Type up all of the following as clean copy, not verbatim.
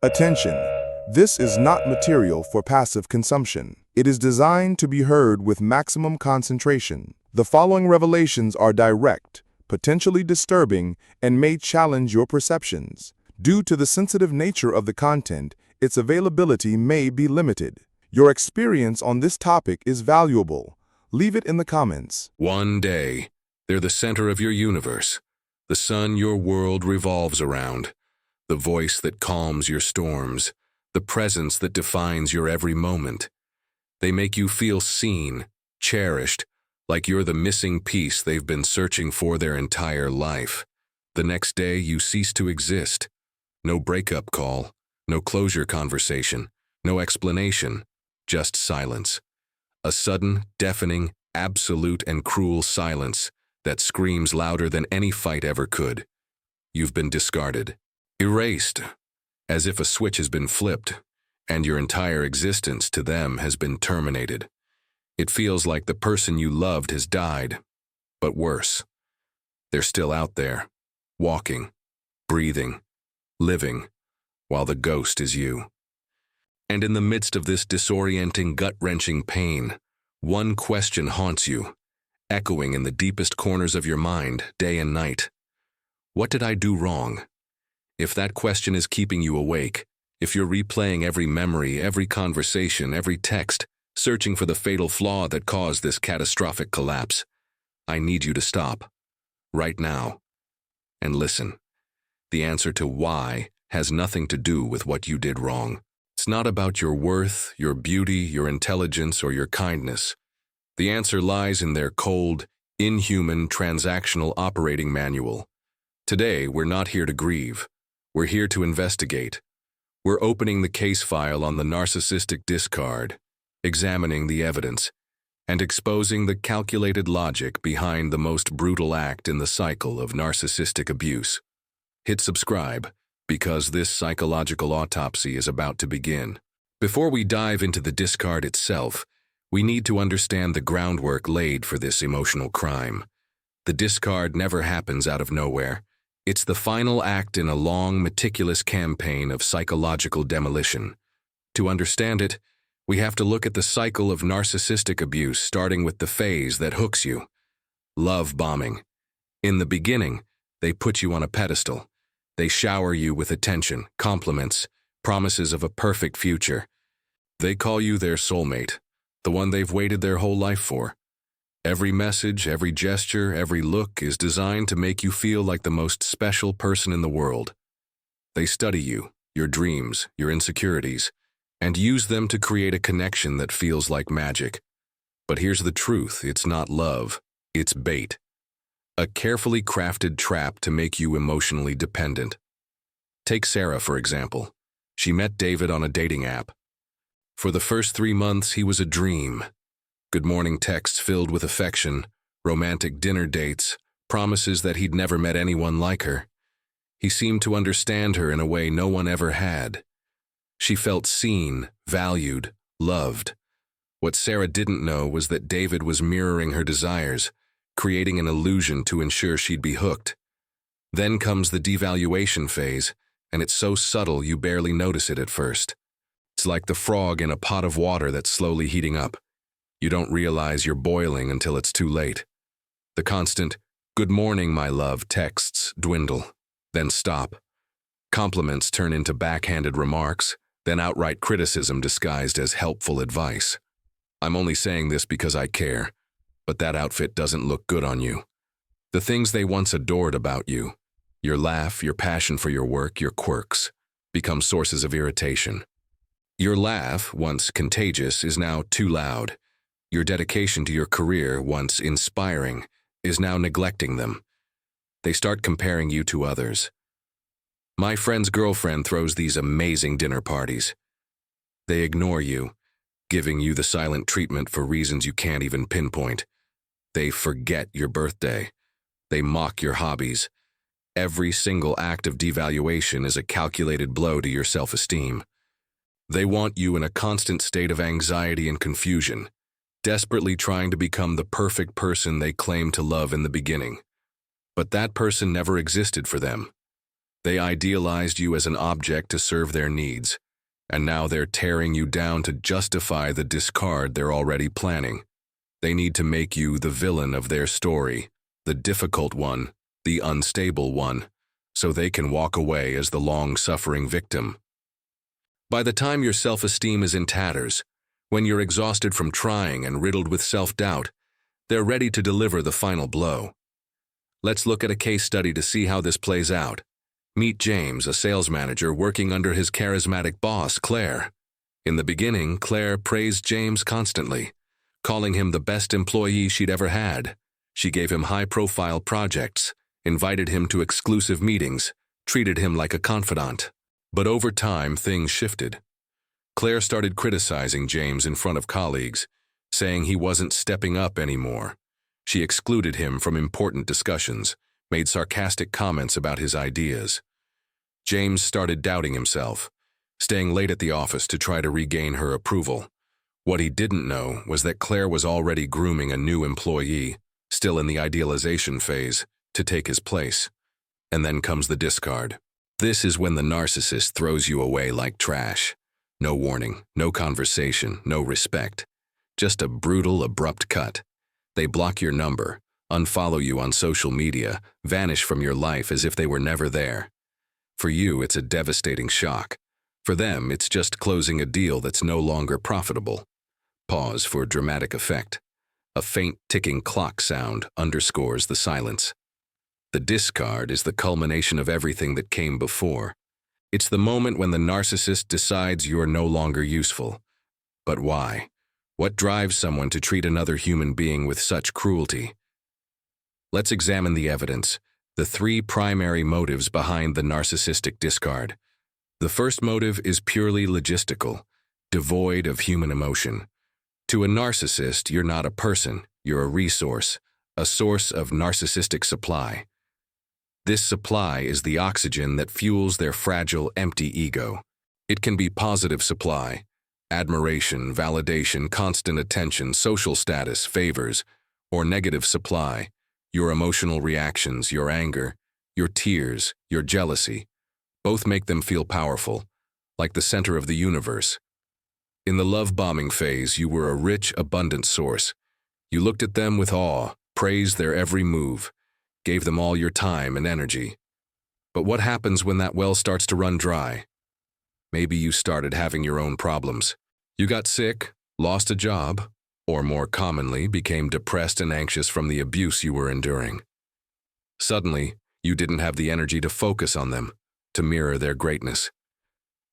Attention! This is not material for passive consumption. It is designed to be heard with maximum concentration. The following revelations are direct, potentially disturbing, and may challenge your perceptions. Due to the sensitive nature of the content, its availability may be limited. Your experience on this topic is valuable. Leave it in the comments. One day, they're the center of your universe, the sun your world revolves around, the voice that calms your storms, the presence that defines your every moment. They make you feel seen, cherished, like you're the missing piece they've been searching for their entire life. The next day, you cease to exist. No breakup call, no closure conversation, no explanation, just silence. A sudden, deafening, absolute and cruel silence that screams louder than any fight ever could. You've been discarded, erased, as if a switch has been flipped, and your entire existence to them has been terminated. It feels like the person you loved has died, but worse. They're still out there, walking, breathing, living, while the ghost is you. And in the midst of this disorienting, gut-wrenching pain, one question haunts you, echoing in the deepest corners of your mind, day and night. What did I do wrong? If that question is keeping you awake, if you're replaying every memory, every conversation, every text, searching for the fatal flaw that caused this catastrophic collapse, I need you to stop, right now, and listen. The answer to why has nothing to do with what you did wrong. It's not about your worth, your beauty, your intelligence, or your kindness. The answer lies in their cold, inhuman, transactional operating manual. Today, we're not here to grieve. We're here to investigate. We're opening the case file on the narcissistic discard, examining the evidence, and exposing the calculated logic behind the most brutal act in the cycle of narcissistic abuse. Hit subscribe, because this psychological autopsy is about to begin. Before we dive into the discard itself, we need to understand the groundwork laid for this emotional crime. The discard never happens out of nowhere. It's the final act in a long, meticulous campaign of psychological demolition. To understand it, we have to look at the cycle of narcissistic abuse, starting with the phase that hooks you. Love bombing. In the beginning, they put you on a pedestal. They shower you with attention, compliments, promises of a perfect future. They call you their soulmate, the one they've waited their whole life for. Every message, every gesture, every look is designed to make you feel like the most special person in the world. They study you, your dreams, your insecurities, and use them to create a connection that feels like magic. But here's the truth, it's not love, it's bait. A carefully crafted trap to make you emotionally dependent. Take Sarah, for example. She met David on a dating app. For the first 3 months, he was a dream. Good morning texts filled with affection, romantic dinner dates, promises that he'd never met anyone like her. He seemed to understand her in a way no one ever had. She felt seen, valued, loved. What Sarah didn't know was that David was mirroring her desires, creating an illusion to ensure she'd be hooked. Then comes the devaluation phase, and it's so subtle you barely notice it at first. It's like the frog in a pot of water that's slowly heating up. You don't realize you're boiling until it's too late. The constant, "Good morning, my love" texts dwindle, then stop. Compliments turn into backhanded remarks, then outright criticism disguised as helpful advice. I'm only saying this because I care, but that outfit doesn't look good on you. The things they once adored about you, your laugh, your passion for your work, your quirks, become sources of irritation. Your laugh, once contagious, is now too loud. Your dedication to your career, once inspiring, is now neglecting them. They start comparing you to others. My friend's girlfriend throws these amazing dinner parties. They ignore you, giving you the silent treatment for reasons you can't even pinpoint. They forget your birthday. They mock your hobbies. Every single act of devaluation is a calculated blow to your self-esteem. They want you in a constant state of anxiety and confusion, desperately trying to become the perfect person they claimed to love in the beginning. But that person never existed for them. They idealized you as an object to serve their needs, and now they're tearing you down to justify the discard they're already planning. They need to make you the villain of their story, the difficult one, the unstable one, so they can walk away as the long-suffering victim. By the time your self-esteem is in tatters, when you're exhausted from trying and riddled with self-doubt, they're ready to deliver the final blow. Let's look at a case study to see how this plays out. Meet James, a sales manager working under his charismatic boss, Claire. In the beginning, Claire praised James constantly, calling him the best employee she'd ever had. She gave him high-profile projects, invited him to exclusive meetings, treated him like a confidant. But over time, things shifted. Claire started criticizing James in front of colleagues, saying he wasn't stepping up anymore. She excluded him from important discussions, made sarcastic comments about his ideas. James started doubting himself, staying late at the office to try to regain her approval. What he didn't know was that Claire was already grooming a new employee, still in the idealization phase, to take his place. And then comes the discard. This is when the narcissist throws you away like trash. No warning, no conversation, no respect. Just a brutal, abrupt cut. They block your number, unfollow you on social media, vanish from your life as if they were never there. For you, it's a devastating shock. For them, it's just closing a deal that's no longer profitable. Pause for dramatic effect. A faint ticking clock sound underscores the silence. The discard is the culmination of everything that came before. It's the moment when the narcissist decides you're no longer useful. But why? What drives someone to treat another human being with such cruelty? Let's examine the evidence, the three primary motives behind the narcissistic discard. The first motive is purely logistical, devoid of human emotion. To a narcissist, you're not a person, you're a resource, a source of narcissistic supply. This supply is the oxygen that fuels their fragile, empty ego. It can be positive supply, admiration, validation, constant attention, social status, favors, or negative supply, your emotional reactions, your anger, your tears, your jealousy. Both make them feel powerful, like the center of the universe. In the love-bombing phase, you were a rich, abundant source. You looked at them with awe, praised their every move, gave them all your time and energy. But what happens when that well starts to run dry? Maybe you started having your own problems. You got sick, lost a job, or more commonly, became depressed and anxious from the abuse you were enduring. Suddenly, you didn't have the energy to focus on them, to mirror their greatness.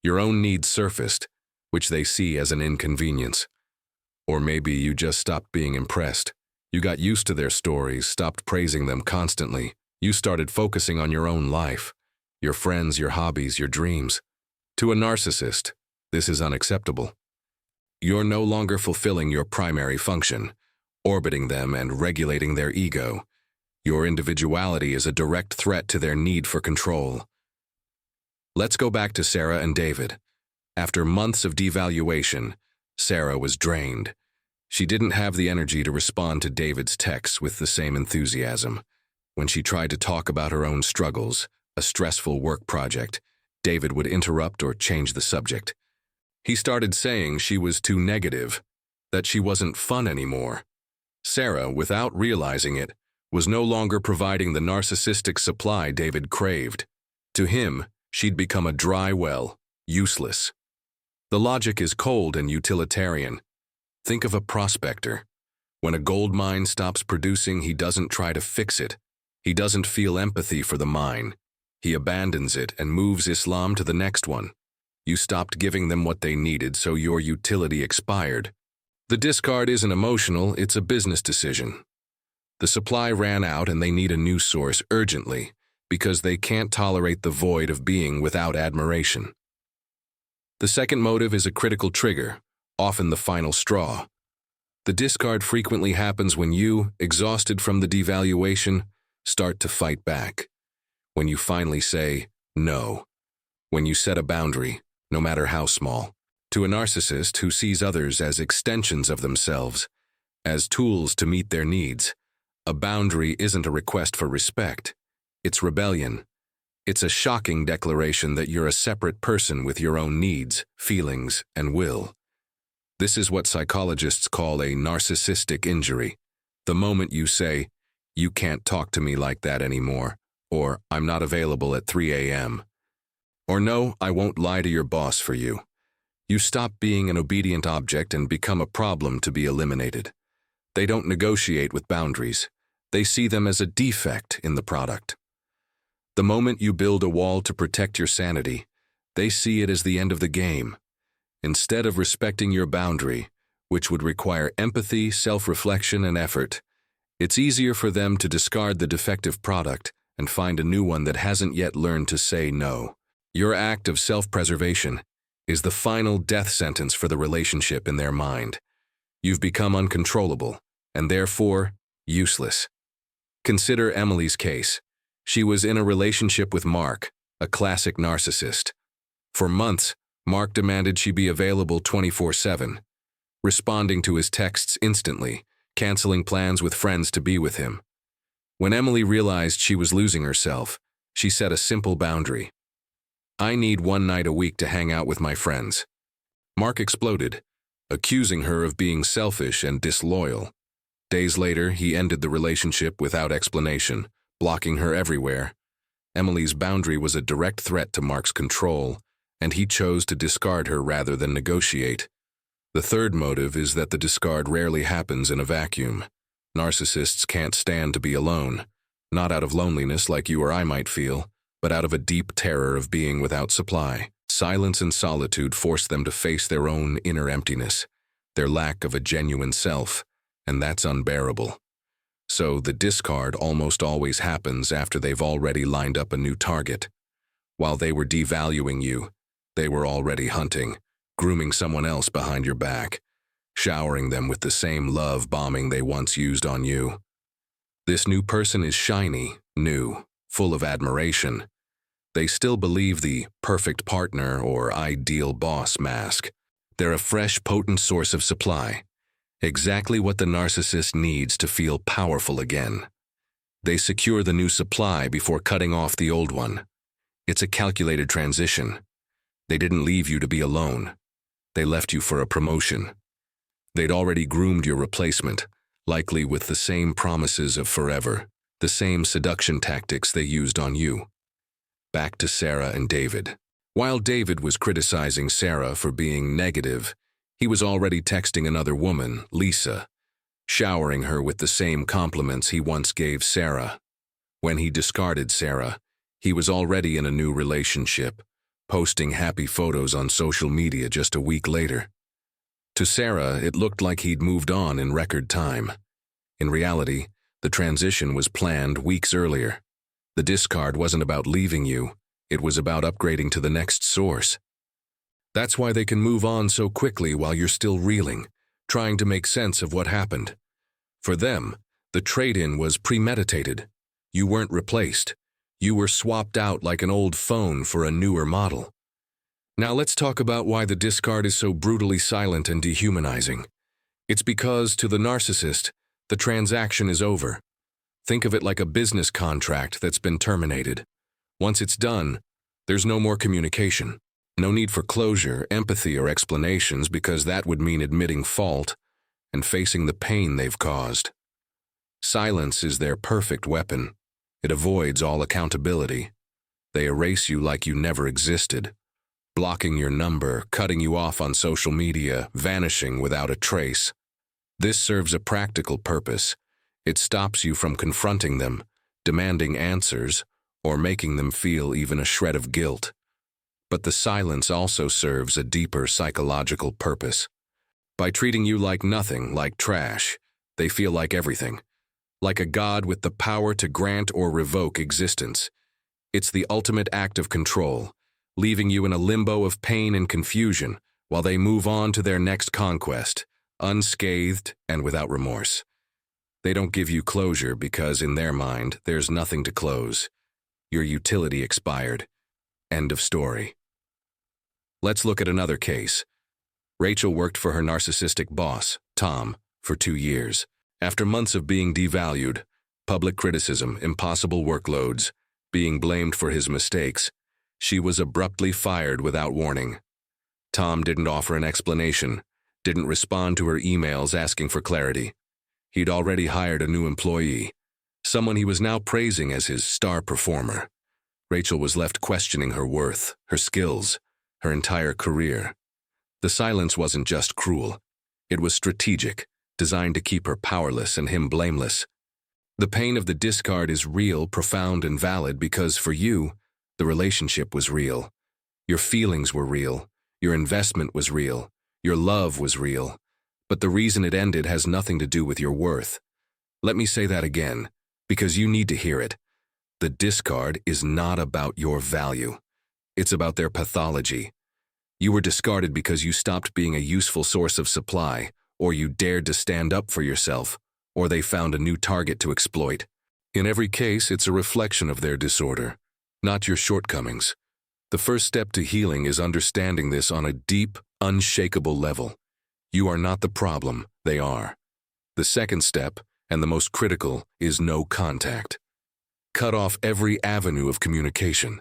Your own needs surfaced, which they see as an inconvenience. Or maybe you just stopped being impressed. You got used to their stories, stopped praising them constantly. You started focusing on your own life, your friends, your hobbies, your dreams. To a narcissist, this is unacceptable. You're no longer fulfilling your primary function, orbiting them and regulating their ego. Your individuality is a direct threat to their need for control. Let's go back to Sarah and David. After months of devaluation, Sarah was drained. She didn't have the energy to respond to David's texts with the same enthusiasm. When she tried to talk about her own struggles, a stressful work project, David would interrupt or change the subject. He started saying she was too negative, that she wasn't fun anymore. Sarah, without realizing it, was no longer providing the narcissistic supply David craved. To him, she'd become a dry well, useless. The logic is cold and utilitarian. Think of a prospector. When a gold mine stops producing, he doesn't try to fix it. He doesn't feel empathy for the mine. He abandons it and moves Islam to the next one. You stopped giving them what they needed, so your utility expired. The discard isn't emotional, it's a business decision. The supply ran out and they need a new source urgently because they can't tolerate the void of being without admiration. The second motive is a critical trigger, often the final straw. The discard frequently happens when you, exhausted from the devaluation, start to fight back. When you finally say, no. When you set a boundary, no matter how small. To a narcissist who sees others as extensions of themselves, as tools to meet their needs, a boundary isn't a request for respect. It's rebellion. It's a shocking declaration that you're a separate person with your own needs, feelings, and will. This is what psychologists call a narcissistic injury. The moment you say, "You can't talk to me like that anymore," or "I'm not available at 3 a.m." Or "No, I won't lie to your boss for you." You stop being an obedient object and become a problem to be eliminated. They don't negotiate with boundaries. They see them as a defect in the product. The moment you build a wall to protect your sanity, they see it as the end of the game. Instead of respecting your boundary, which would require empathy, self-reflection, and effort, it's easier for them to discard the defective product and find a new one that hasn't yet learned to say no. Your act of self-preservation is the final death sentence for the relationship in their mind. You've become uncontrollable, and therefore, useless. Consider Emily's case. She was in a relationship with Mark, a classic narcissist. For months, Mark demanded she be available 24/7, responding to his texts instantly, canceling plans with friends to be with him. When Emily realized she was losing herself, she set a simple boundary. "I need one night a week to hang out with my friends." Mark exploded, accusing her of being selfish and disloyal. Days later, he ended the relationship without explanation, blocking her everywhere. Emily's boundary was a direct threat to Mark's control, and he chose to discard her rather than negotiate. The third motive is that the discard rarely happens in a vacuum. Narcissists can't stand to be alone, not out of loneliness like you or I might feel, but out of a deep terror of being without supply. Silence and solitude force them to face their own inner emptiness, their lack of a genuine self, and that's unbearable. So the discard almost always happens after they've already lined up a new target. While they were devaluing you, they were already hunting, grooming someone else behind your back, showering them with the same love bombing they once used on you. This new person is shiny, new, full of admiration. They still believe the perfect partner or ideal boss mask. They're a fresh, potent source of supply, exactly what the narcissist needs to feel powerful again. They secure the new supply before cutting off the old one. It's a calculated transition. They didn't leave you to be alone. They left you for a promotion. They'd already groomed your replacement, likely with the same promises of forever, the same seduction tactics they used on you. Back to Sarah and David. While David was criticizing Sarah for being negative, he was already texting another woman, Lisa, showering her with the same compliments he once gave Sarah. When he discarded Sarah, he was already in a new relationship, posting happy photos on social media just a week later. To Sarah, it looked like he'd moved on in record time. In reality, the transition was planned weeks earlier. The discard wasn't about leaving you, it was about upgrading to the next source. That's why they can move on so quickly while you're still reeling, trying to make sense of what happened. For them, the trade-in was premeditated. You weren't replaced. You were swapped out like an old phone for a newer model. Now let's talk about why the discard is so brutally silent and dehumanizing. It's because, to the narcissist, the transaction is over. Think of it like a business contract that's been terminated. Once it's done, there's no more communication. No need for closure, empathy, or explanations, because that would mean admitting fault and facing the pain they've caused. Silence is their perfect weapon. It avoids all accountability. They erase you like you never existed, blocking your number, cutting you off on social media, vanishing without a trace. This serves a practical purpose. It stops you from confronting them, demanding answers, or making them feel even a shred of guilt. But the silence also serves a deeper psychological purpose. By treating you like nothing, like trash, they feel like everything. Like a god with the power to grant or revoke existence. It's the ultimate act of control, leaving you in a limbo of pain and confusion while they move on to their next conquest, unscathed and without remorse. They don't give you closure because, in their mind, there's nothing to close. Your utility expired. End of story. Let's look at another case. Rachel worked for her narcissistic boss, Tom, for 2 years. After months of being devalued, public criticism, impossible workloads, being blamed for his mistakes, she was abruptly fired without warning. Tom didn't offer an explanation, didn't respond to her emails asking for clarity. He'd already hired a new employee, someone he was now praising as his star performer. Rachel was left questioning her worth, her skills, her entire career. The silence wasn't just cruel. It was strategic, designed to keep her powerless and him blameless. The pain of the discard is real, profound, and valid because for you, the relationship was real. Your feelings were real. Your investment was real. Your love was real. But the reason it ended has nothing to do with your worth. Let me say that again, because you need to hear it. The discard is not about your value. It's about their pathology. You were discarded because you stopped being a useful source of supply, or you dared to stand up for yourself, or they found a new target to exploit. In every case, it's a reflection of their disorder, not your shortcomings. The first step to healing is understanding this on a deep, unshakable level. You are not the problem, they are. The second step, and the most critical, is no contact. Cut off every avenue of communication.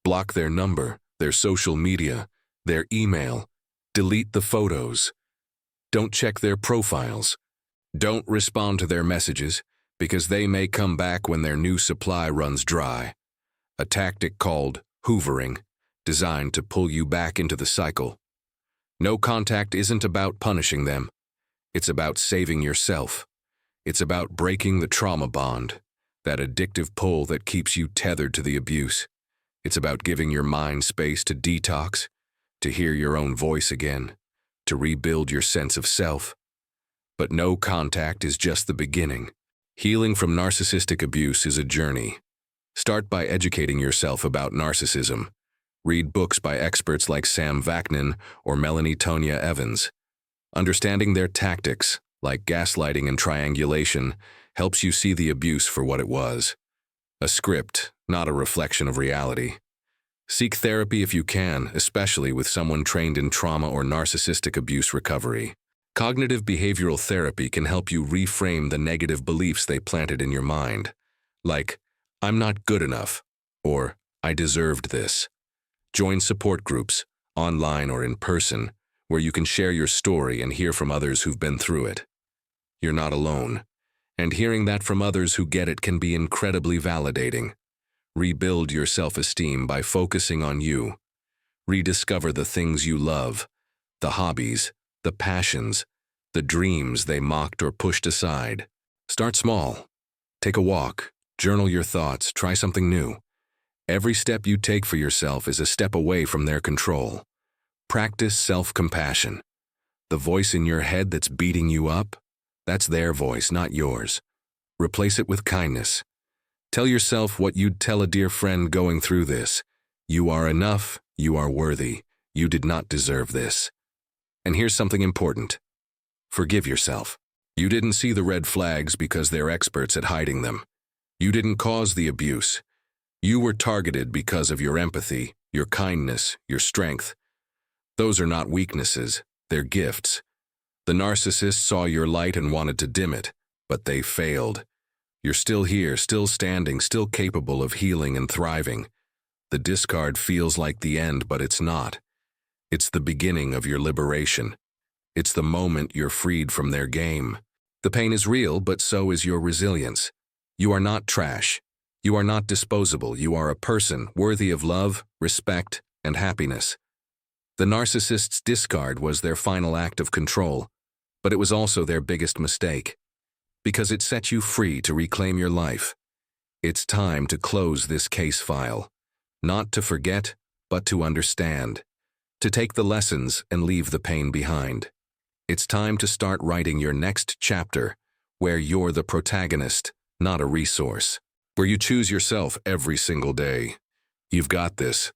Block their number, their social media, their email. Delete the photos. Don't check their profiles. Don't respond to their messages, because they may come back when their new supply runs dry. A tactic called hoovering, designed to pull you back into the cycle. No contact isn't about punishing them. It's about saving yourself. It's about breaking the trauma bond, that addictive pull that keeps you tethered to the abuse. It's about giving your mind space to detox, to hear your own voice again, to rebuild your sense of self. But no contact is just the beginning. Healing from narcissistic abuse is a journey. Start by educating yourself about narcissism. Read books by experts like Sam Vaknin or Melanie Tonya Evans. Understanding their tactics, like gaslighting and triangulation, helps you see the abuse for what it was. A script, not a reflection of reality. Seek therapy if you can, especially with someone trained in trauma or narcissistic abuse recovery. Cognitive behavioral therapy can help you reframe the negative beliefs they planted in your mind, like, "I'm not good enough," or "I deserved this." Join support groups, online or in person, where you can share your story and hear from others who've been through it. You're not alone, and hearing that from others who get it can be incredibly validating. Rebuild your self-esteem by focusing on you. Rediscover the things you love, the hobbies, the passions, the dreams they mocked or pushed aside. Start small. Take a walk, journal your thoughts, try something new. Every step you take for yourself is a step away from their control. Practice self-compassion. The voice in your head that's beating you up, that's their voice, not yours. Replace it with kindness. Tell yourself what you'd tell a dear friend going through this. You are enough, you are worthy, you did not deserve this. And here's something important. Forgive yourself. You didn't see the red flags because they're experts at hiding them. You didn't cause the abuse. You were targeted because of your empathy, your kindness, your strength. Those are not weaknesses, they're gifts. The narcissist saw your light and wanted to dim it, but they failed. You're still here, still standing, still capable of healing and thriving. The discard feels like the end, but it's not. It's the beginning of your liberation. It's the moment you're freed from their game. The pain is real, but so is your resilience. You are not trash. You are not disposable. You are a person worthy of love, respect, and happiness. The narcissist's discard was their final act of control, but it was also their biggest mistake, because it set you free to reclaim your life. It's time to close this case file, not to forget, but to understand, to take the lessons and leave the pain behind. It's time to start writing your next chapter, where you're the protagonist, not a resource, where you choose yourself every single day. You've got this.